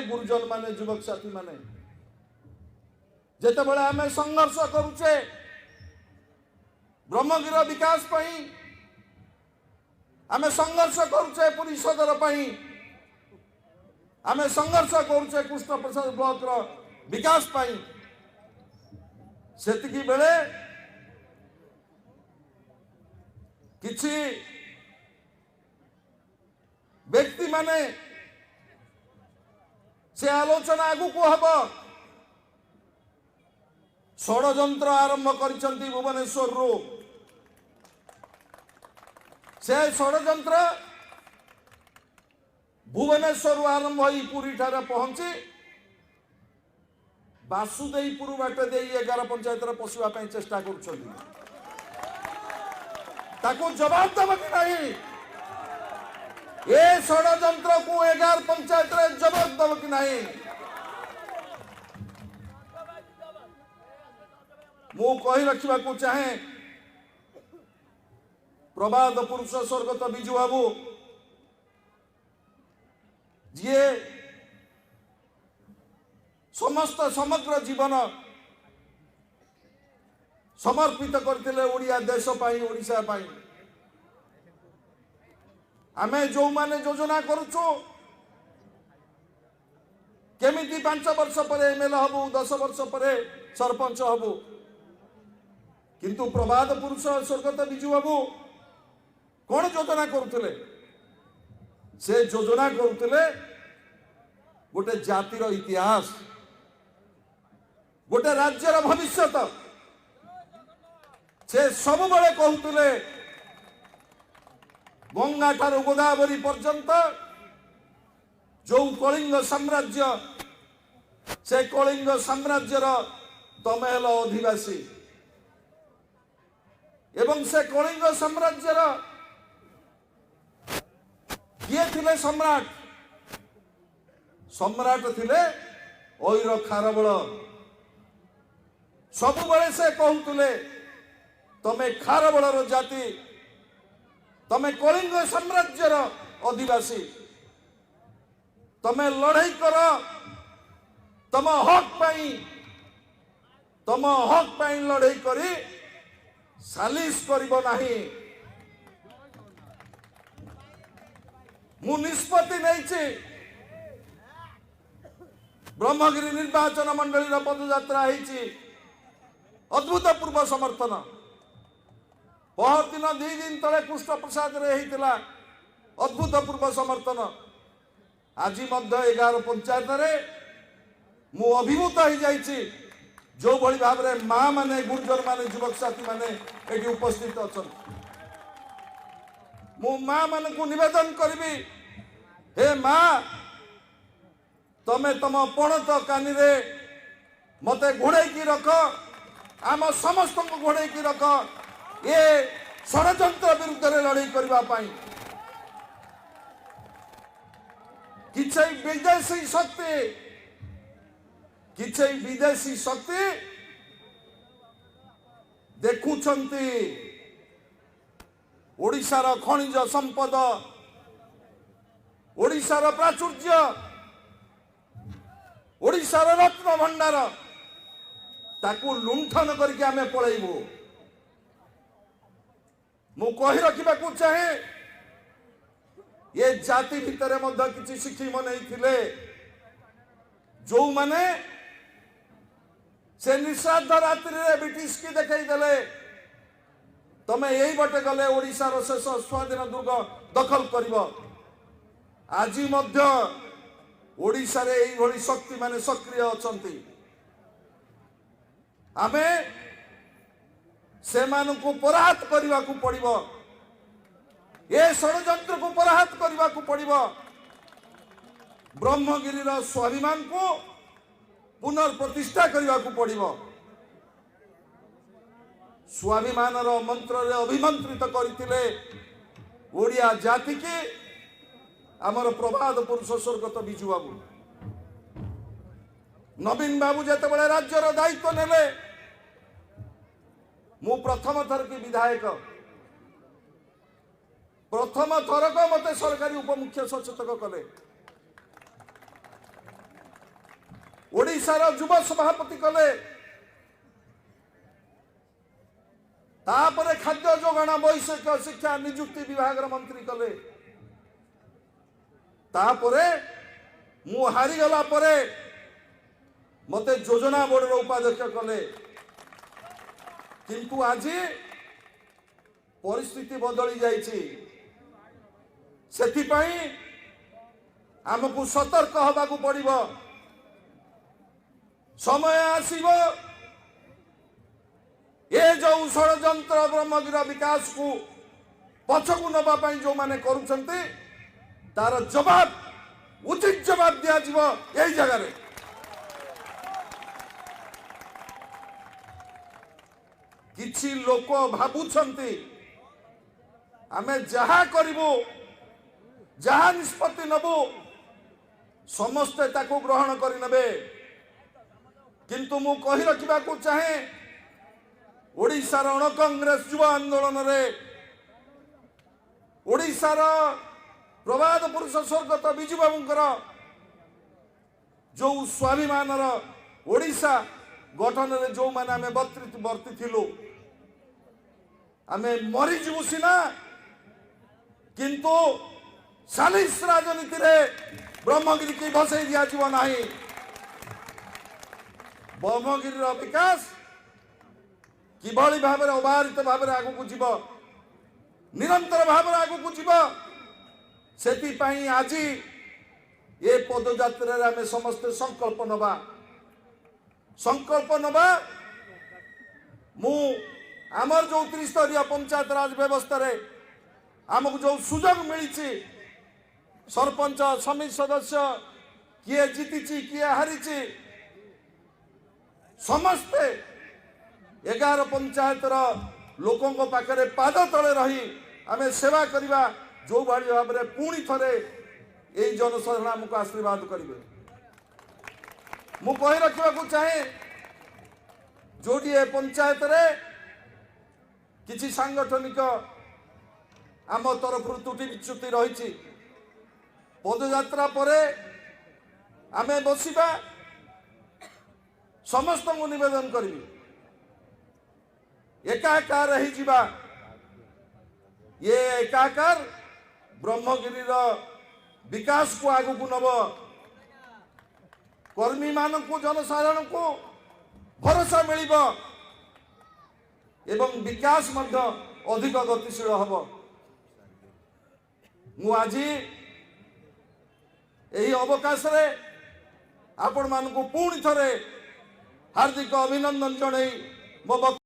गुरुजन माने युवक साथी माने जेते बळे आमे संघर्ष करूचे ब्रह्मगिर विकास पई आमे संघर्ष करूचे पुरी सदर पई आमे संघर्ष करूचे कृष्ण प्रसाद ब्लॉक रो विकास पई सेतिकी बेले किछि व्यक्ति माने से आलोचना आगु को हबो षडयंत्र आरंभ करिसंती भुवनेश्वर रो से षडयंत्र भुवनेश्वर आरंभ होई पुरी ठारे पहुंची वासुदेवपुर बाट दे 11 पंचायत रे पसुवा पई चेष्टा करूछंती ताको जवाब दब कि नहीं ए षडयंत्र को 11 पंचायत रे जवाब दब कि नहीं मु कहि रखिबा को चाहे प्रबाद पुरुष स्वर्गत बिजू बाबू जी समस्त समग्र जीवन समर्पित करथिले ओडिया देश पाई ओडिशा पाई आमे जो माने योजना करूछु केमिति 5 वर्ष पर एमएलए हबु 10 वर्ष पर सरपंच हबु किंतु प्रबाद पुरुष स्वर्गत बिजू बाबू कौन योजना करुले से योजना करुले गोटे जातिर इतिहास गोटे राज्यर भविष्यत से सब बड़े कहते गंगा ठारू गोदावरी पर्यंत जो कलिंग साम्राज्य से कलिंग साम्राज्यर तमे हेल अधिवासी एवं से कलिंग साम्राज्यर किए थिले सम्राट सम्राट थिले ओइर खारबल सब बड़े से कहते तमे खारबलर जाति तमे कलिंग साम्राज्यर अधिवासी तमे लड़ाई कर तम हक पाई लड़ाई करी सालिश करिबो नाही मु निष्पत्ति नहीं ब्रह्मगिरी निर्वाचन मंडली पदयात्रा अद्भुत पूर्व समर्थन पहर दिन 2 दिन तले कृष्ण प्रसाद रे होता अद्भुत पूर्व समर्थन आज 11 पंचायत रे मु अभिभूत हो जाइए जो भली भाव में माँ माने गुर्जर माने युवक साथी माने एटी उपस्थित अच्छा मु माँ मान को निवेदन करी हे माँ तमे तम पणत कानी रे मते घोड़े की रख आम समस्त को घोड़े की रख ये षडयंत्र विरुद्ध रे लड़ाई करबा पाई किछै विदेशी शक्ति देखुछंती ओडिशार खनिज संपद ओडिशार प्राचुर्य ओडिशार रत्न भंडार ताकू लुंठन करके आमे पळैबू मु कहि रखिबाकू चाहे ये जाति भितर मध्य किछि शिखी मनै थिले जो माने से निषाद रात्रि रे ब्रिटिश की देखै देले तमे यही बटे गले ओडिशार शेष स्वाधीन दुर्ग दखल करिवो आज मध्य ओडिशा रे एई भली शक्ति माने सक्रिय अछंती आमे से मानकु पराहत करबा को पड़िबो ए षडयंत्र को पराहत करबा को पड़िबो ब्रह्मगिरी रो स्वाभिमान को पुनर्प्रतिष्ठा करबा को पड़िबो स्वाभिमान रो मंत्र रे अभिमंत्रित करथिले ओडिया जाति के आमर प्रभात पुरुष स्वर्गत बिजू बाबू नवीन बाबू जते बळे राज्यर दायित्व नेले मु प्रथम थर की विधायक प्रथम थरक मते सरकारी उपमुख्य सचेतक कले ओडिशार युव सभापति कले तापरे खाद्य जोगाण वैषयिक शिक्षा निजुक्ति विभाग मंत्री कले तापरे मु हारीगला परे मते योजना बोर्ड उपाध्यक्ष कले किंतु आज परिस्थिति बदली जाइछि सेथिपाई आमको सतर्क हबाकू पड़िबो समय आसीबो ये जो षड्यंत्र ब्रह्मगिर विकास को पछकू नबा पाई जो माने करूछंती तार जवाब उचित जवाब दिया जीवो यही जगह रे किछि लोक भाबुछंती आमे जहा करिबो जहा निष्पत्ति नबो समस्ते ताको ग्रहण करि नबे किंतु मु कहि रखिबा को चाहे ओडिशार अण कांग्रेस युवा आंदोलन रे ओडिशार प्रवाद पुरुष स्वर्गत विजु बाबूंकर जो स्वाभिमान ओडिशा गठन रे जो माने आमे वर्ती थिलु आमे मरी जीवु सिना किंतु सालिस राजनीति रे ब्रह्मगिरी की भसई दिया जीव नाही ब्रह्मगिरी रो विकास किभली भाव में अबारित भाव में आगू जीव निरंतर भाव में आगू जीव से आज ये पदयात्रा आम समस्ते संकल्प नवा मु आमर जो त्रिस्तरीय पंचायत राज व्यवस्था रे आमको जो सुजोग मिली सरपंच समिति सदस्य किए जीति किए हारी समस्ते 11 पंचायत लोकों पाखे पाद तले रही आमे सेवा करवा जो भाई भाव में पुणी थे यही जनसाधारण आमको आशीर्वाद करेंगे मु कही रखा चाहे जोटी ए पंचायत रे किसी सांगठनिक आम तरफ त्रुटि विच्युति रही पदयात्रा परे आमे बसिबा समस्त को निवेदन करी एकाकार ही जीवा ये एकाकार ब्रह्मगिरी विकास को आगू को नब कर्मी मान को जनसाधारण को भरोसा मिल एवं विकास मध्य अधिक गतिशील हम मु आज यही अवकाश रे आपण मान को पुणी थरे हार्दिक अभिनंदन जणाई मो